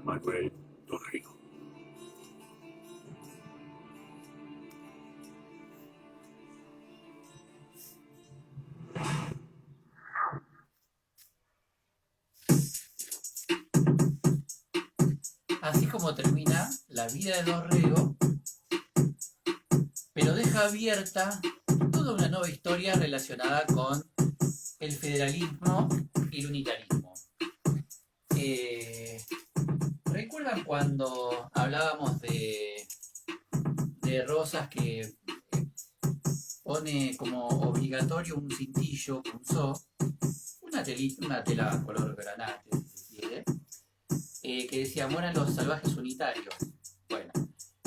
Manuel Dorrego. Así como termina la vida de Dorrego, pero deja abierta toda una nueva historia relacionada con el federalismo y el unitarismo. ¿Recuerdan cuando hablábamos de Rosas que pone como obligatorio un cintillo, punzó, una tela color granate, si se quiere, que decía mueran los salvajes unitarios? Bueno,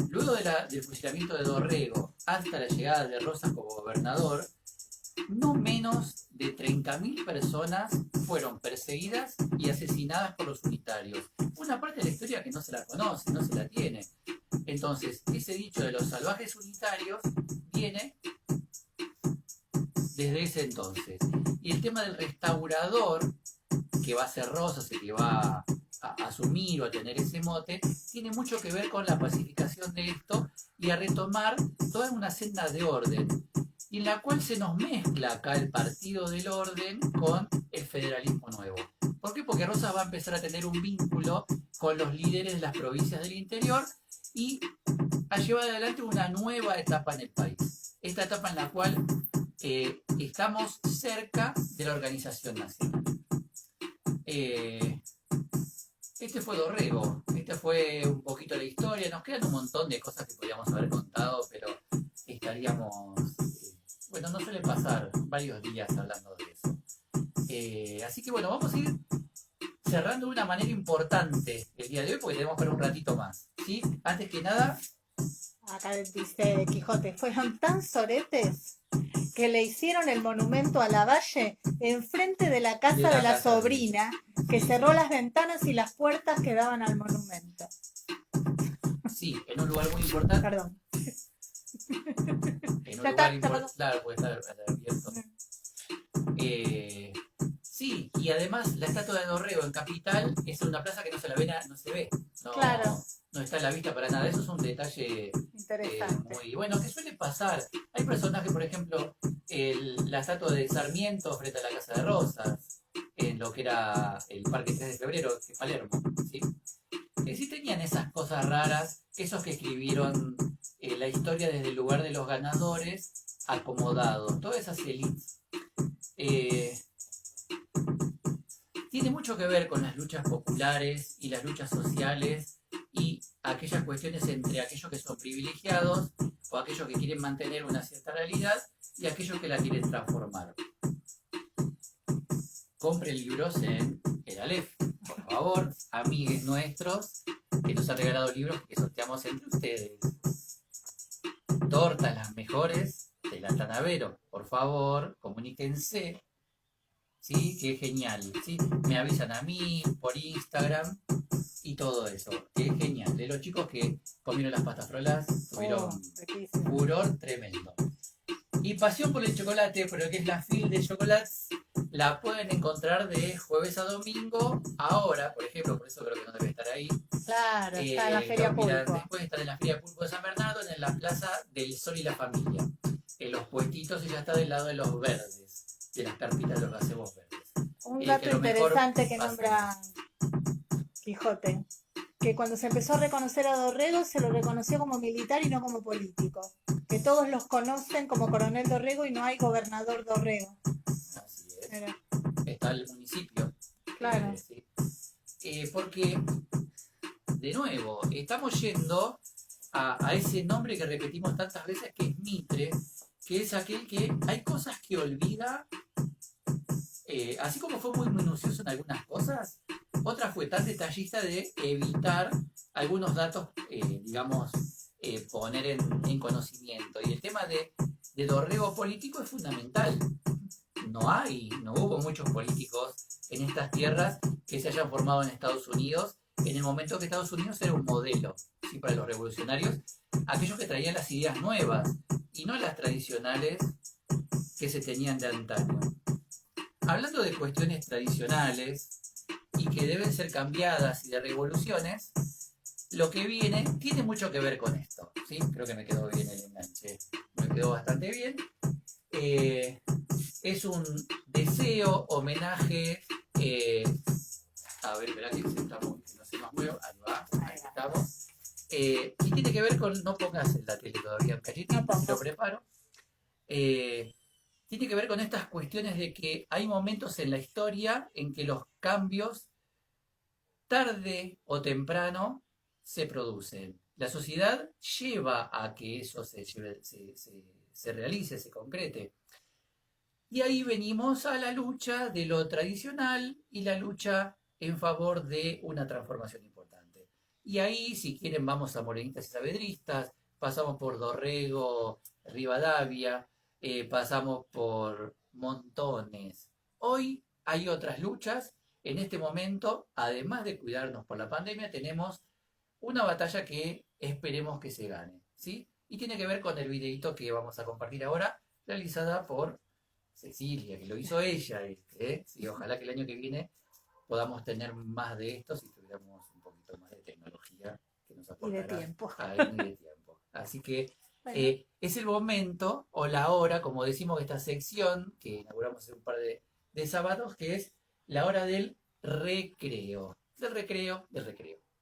luego del fusilamiento de Dorrego hasta la llegada de Rosas como gobernador, no menos de 30.000 personas fueron perseguidas y asesinadas por los unitarios. Una parte de la historia que no se la conoce, no se la tiene. Entonces, ese dicho de los salvajes unitarios viene desde ese entonces. Y el tema del restaurador, que va a ser Rosas, el que va a asumir o a tener ese mote, tiene mucho que ver con la pacificación de esto y a retomar toda una senda de orden, y en la cual se nos mezcla acá el partido del orden con el federalismo nuevo. ¿Por qué? Porque Rosas va a empezar a tener un vínculo con los líderes de las provincias del interior y a llevar adelante una nueva etapa en el país. Esta etapa en la cual estamos cerca de la organización nacional. Este fue Dorrego, esta fue un poquito la historia. Nos quedan un montón de cosas que podríamos haber contado, pero estaríamos... bueno, no suele pasar varios días hablando de eso. Así que bueno, vamos a ir cerrando de una manera importante el día de hoy porque tenemos para un ratito más, ¿sí? Antes que nada... Acá dice Quijote, fueron tan soretes que le hicieron el monumento a Lavalle enfrente de la casa de la sobrina, que cerró las ventanas y las puertas que daban al monumento. Sí, en un lugar muy importante. Perdón. En un lugar importante, claro, puede estar abierto. Sí, y además la estatua de Dorrego en Capital es una plaza que no se la ve, no se ve. No, claro. No está a la vista para nada. Eso es un detalle interesante. Muy bueno, que suele pasar. Hay personajes, por ejemplo, la estatua de Sarmiento frente a la Casa de Rosas, en lo que era el Parque 3 de Febrero de Palermo, ¿sí? Sí tenían esas cosas raras, esos que escribieron la historia desde el lugar de los ganadores acomodados, todas esas élites. Tiene mucho que ver con las luchas populares y las luchas sociales y aquellas cuestiones entre aquellos que son privilegiados o aquellos que quieren mantener una cierta realidad y aquellos que la quieren transformar. Compren libros en el Aleph, por favor, amigues nuestros que nos han regalado libros que sorteamos entre ustedes. Tortas las mejores de la Tanavero, por favor, comuníquense. Sí, que es genial, ¿sí? Me avisan a mí por Instagram y todo eso, que es genial. De los chicos que comieron las pastas frolas, tuvieron furor tremendo. Y pasión por el chocolate, pero que es la fil de chocolates, la pueden encontrar de jueves a domingo, ahora, por ejemplo, por eso creo que no debe estar ahí. Claro, está en la Feria Pulpo. Después está en la Feria Pulpo de San Bernardo, en la Plaza del Sol y la Familia. En los puestitos ella está del lado de los verdes, de las carpitas de los gazebos verdes. Un dato interesante que nombra Quijote, que cuando se empezó a reconocer a Dorrego se lo reconoció como militar y no como político, que todos los conocen como coronel Dorrego y no hay gobernador Dorrego. Así es. Era. Está el municipio. Claro. Sí. Porque, de nuevo, estamos yendo a ese nombre que repetimos tantas veces, que es Mitre, que es aquel que hay cosas que olvida. Así como fue muy minucioso en algunas cosas, otra fue tan detallista de evitar algunos datos, digamos, poner en conocimiento. Y el tema de Dorrego político es fundamental. No hubo muchos políticos en estas tierras que se hayan formado en Estados Unidos en el momento que Estados Unidos era un modelo, ¿sí? Para los revolucionarios, aquellos que traían las ideas nuevas y no las tradicionales que se tenían de antaño. Hablando de cuestiones tradicionales y que deben ser cambiadas y de revoluciones, lo que viene tiene mucho que ver con esto, ¿sí? Creo que me quedó bien el enganche, me quedó bastante bien. Es un deseo, homenaje, a ver, verá que no se nos mueve, ahí estamos. Y tiene que ver con, no pongas en la tele todavía un cachitín, lo preparo. Tiene que ver con estas cuestiones de que hay momentos en la historia en que los cambios, tarde o temprano, se producen. La sociedad lleva a que eso se realice, se concrete. Y ahí venimos a la lucha de lo tradicional y la lucha en favor de una transformación importante. Y ahí, si quieren, vamos a morenistas y saavedristas, pasamos por Dorrego, Rivadavia, pasamos por montones. Hoy hay otras luchas. En este momento, además de cuidarnos por la pandemia, tenemos una batalla que esperemos que se gane, ¿sí? Y tiene que ver con el videito que vamos a compartir ahora, realizada por Cecilia, que lo hizo ella. Sí, ojalá que el año que viene podamos tener más de estos y tuviéramos un poquito más de tecnología que nos aportará. Y de tiempo. Y de tiempo. Así que bueno, es el momento o la hora, como decimos, de esta sección que inauguramos hace un par de sábados, que es la hora del recreo. Del recreo.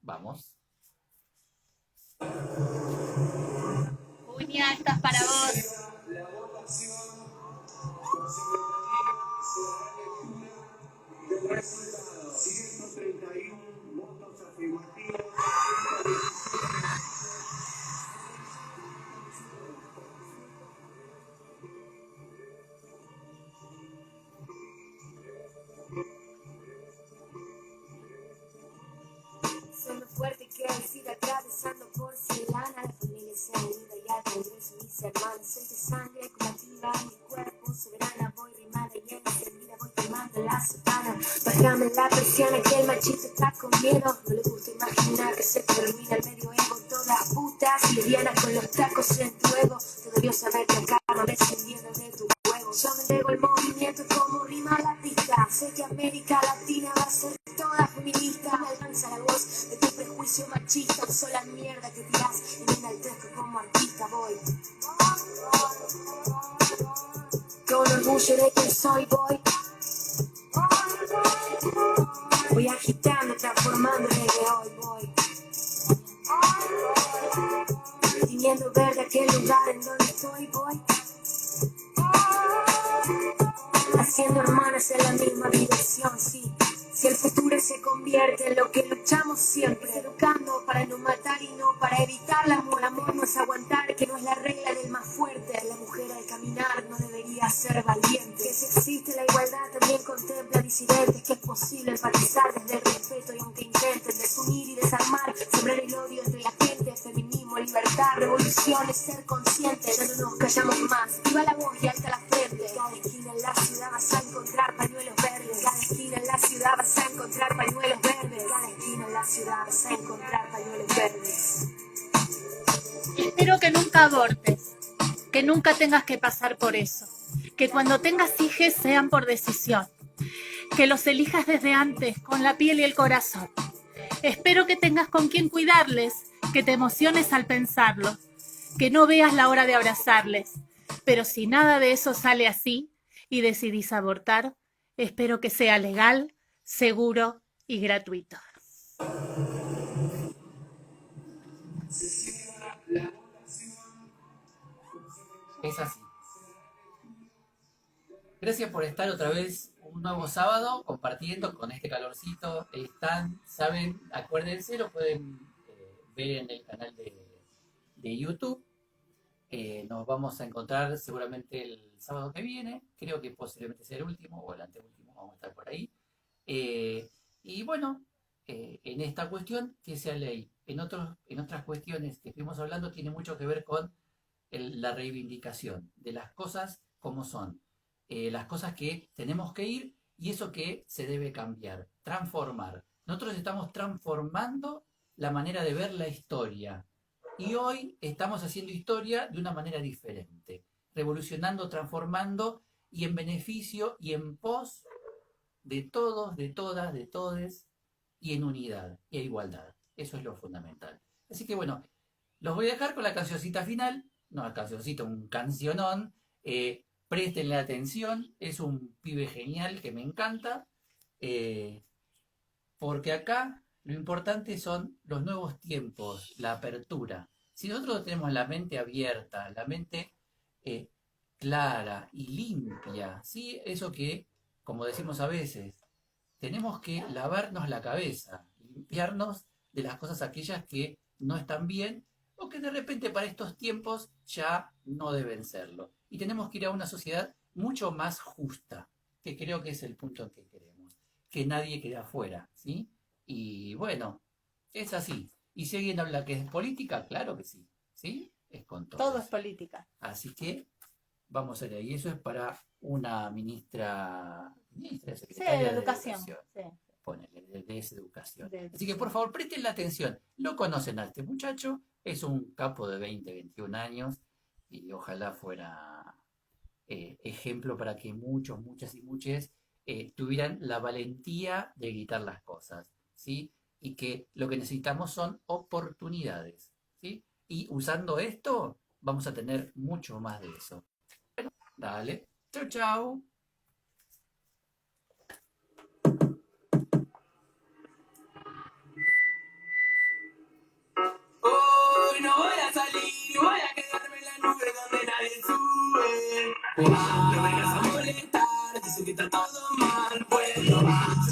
Vamos. Uña, estás para vos. La votación consecutiva será lectura del resultado. 131 votos afirmativos. Suena fuerte que siga atravesando porcelana. La familia se ha ido y al regreso mis hermanos. Soy de sangre combativa, mi cuerpo soberana. Voy rimada y encendida, voy quemando la sotana. Bájame la persiana que el machito está con miedo. No le gusta imaginar que se termina el medioevo. Todas putas livianas con los tacos en tu ego. Te debió saber que acaba descendiendo de tu juego. Yo me entrego el movimiento como rima latita. Sé que América Latina va a ser toda feminista. Me alcanza la voz de tu prejuicio machista. Uso la mierda que tirás y me enaltezco como artista. Voy con orgullo de quien soy, voy agitando, transformando en el de hoy, teniendo verde aquel lugar en donde estoy, haciendo hermanas en la misma dirección, sí. Si el futuro se convierte en lo que luchamos siempre, educando para no matar y no para evitar la amor. Amor no es aguantar, que no es la regla del más fuerte. La mujer al caminar no debería ser valiente. Que si existe la igualdad también contempla disidentes. Que es posible empatizar desde el respeto y aunque intenten desunir y desarmar, sembrar el odio entre la gente. Feminismo, libertad, revolución es ser conscientes. Ya no nos callamos más, viva la voz y alta la frente. Cada esquina en la ciudad vas a encontrar pañuelos verdes. Cada esquina en la ciudad vas a encontrar pañuelos verdes. Cada esquina en la ciudad vas a encontrar pañuelos verdes. Espero que nunca abortes, que nunca tengas que pasar por eso, que cuando tengas hijos sean por decisión, que los elijas desde antes con la piel y el corazón. Espero que tengas con quien cuidarles, que te emociones al pensarlo, que no veas la hora de abrazarles, pero si nada de eso sale así y decidís abortar, espero que sea legal, seguro y gratuito. Es así. Gracias por estar otra vez un nuevo sábado compartiendo con este calorcito. Están, saben, acuérdense, lo pueden ver en el canal de YouTube. Nos vamos a encontrar seguramente el sábado que viene. Creo que posiblemente sea el último o el anteúltimo. Vamos a estar por ahí. Y bueno, en esta cuestión que sea ley. En otras cuestiones que estuvimos hablando tiene mucho que ver con la reivindicación de las cosas como son. Las cosas que tenemos que ir y eso que se debe cambiar, transformar. Nosotros estamos transformando la manera de ver la historia. Y hoy estamos haciendo historia de una manera diferente, revolucionando, transformando y en beneficio y en pos de todos, de todas, de todes y en unidad y igualdad. Eso es lo fundamental. Así que bueno, los voy a dejar con la cancioncita final, no la cancioncita, un cancionón. Préstenle atención, es un pibe genial que me encanta, porque acá lo importante son los nuevos tiempos, la apertura. Si nosotros tenemos la mente abierta, la mente clara y limpia, ¿sí? Eso que, como decimos a veces, tenemos que lavarnos la cabeza, limpiarnos de las cosas aquellas que no están bien o que de repente para estos tiempos ya no deben serlo. Y tenemos que ir a una sociedad mucho más justa, que creo que es el punto en que queremos, que nadie quede afuera, ¿sí? Y bueno, es así. ¿Y si alguien habla que es política? Claro que sí, ¿sí? Es con todo. Todo es política. Así que vamos a ver, y eso es para una secretaria de educación. Sí. Ponele, de esa educación. Así que por favor, presten la atención. Lo conocen a este muchacho, es un capo de 20, 21 años y ojalá fuera ejemplo para que muchos, muchas y muchas tuvieran la valentía de gritar las cosas, ¿sí? Y que lo que necesitamos son oportunidades, ¿sí? Y usando esto vamos a tener mucho más de eso. Bueno, dale. Chau, chau. Hoy no voy a salir, voy a quedarme en la nube donde nadie sube. No vengas a molestar, dicen que está todo mal. Bueno, yo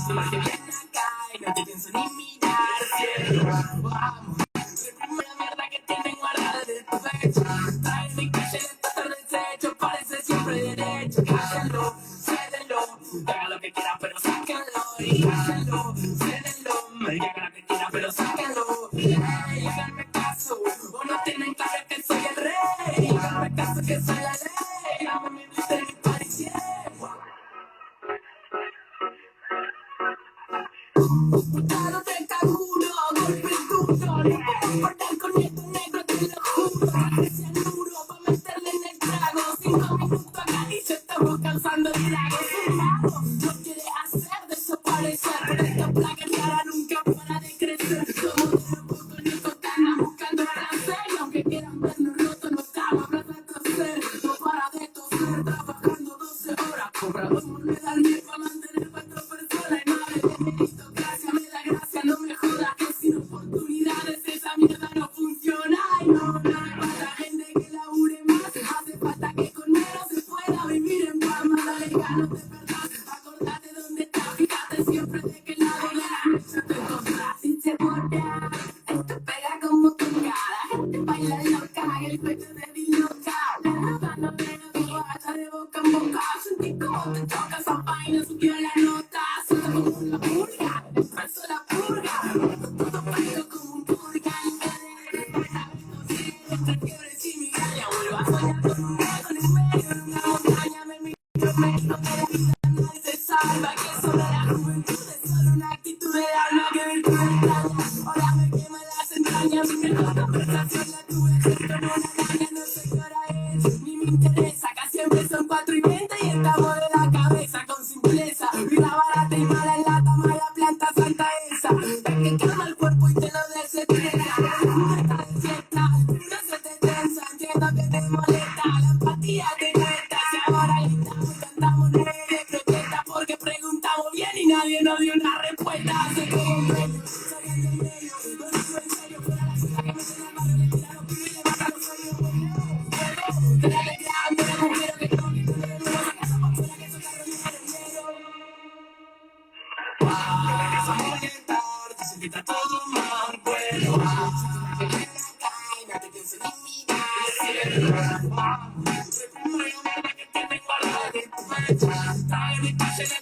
soy más que bien acá y no te pienso ni mirar. Cielo, vamos. Reprimo la mierda que tienen guardada en el pecho. Trae mi calle de estar deshecho, parece siempre derecho. Cállenlo, cédenlo, hagan lo que quieran, pero sáquenlo. Y cállenlo, cédenlo, me digan lo que quieran, pero sáquenlo. Háganme caso, o no tienen claro que soy el rey. Háganme caso que soy la ley. Háganme mi blitz en mi parisien. Putado de canguro, golpe duro. No puedo cortar con esto negro, te lo juro. Ese duro pa' meterle en el trago. 5 minutos acá y ya estamos causando estragos. Un mago no quiere hacer desaparecer, pero esta plaga rara nunca para de crecer. Somos de los pocos locos que andan buscando placer. Y aunque quieran vernos rotos, nos damos plata a toser. No para de toser, trabajando 12 horas. Cobramos moneda al mes para mantener 4 personas. Y no hables de meritocracia, me da gracia, no me jodas que sin oportunidades esa mierda no funciona. Y no hay falta gente que labure más. Hace falta que con menos se pueda vivir en paz. Dale ganas de verdad, acordate dónde estás. Fíjate siempre de qué lado de la mecha te encontrás. Si se borra, esto pega como tocada. Gente baila loca, el cuello de disloca. Levantando dedos, vaya de boca en boca. Sentí como te choca esa vaina, subió la nota. Siento como la purga, empezó la purga. Todo pego como un purga. En vez de entre fiebres y migraña, vuelvo a soñar con un dedo en el medio de una montaña. Me miro, me quito de la vida, nadie se salva. Que solo la juventud es solo una actitud de alma que virtud extraña. Ahora me quema las entrañas, mi mejor conversación la tuve junto en una araña. No sé qué hora es, ni me interesa. Acá siempre son 4:20 y estamos de la cabeza con simpleza. Vida barata y mala en lata, mala planta santa esa. Es que calma el cuerpo y te lo desestresa. No está de fiesta, no se te tensa, entiendo que te molesta. La empatía te cuesta, si ahora gritamos y cantamos de protesta. Porque preguntamos bien y nadie nos dio una respuesta. Se cree en medio, soy el del medio. No digo en serio, fuera la ciudad que me tiene al barrio. Le tira a los pibes y le baja los sueños. Vuelvo, te la alegría, ando en el agujero que no grito de nuevo. Se casa por fuera que soy carronero. No vengas a molestar, dicen que está todo mal. Bueno, si tú me quieres acá y no te pienso ni mirar. Cielo, reprimo la mierda que tienen guardada en tu pecho. Trae mi calle de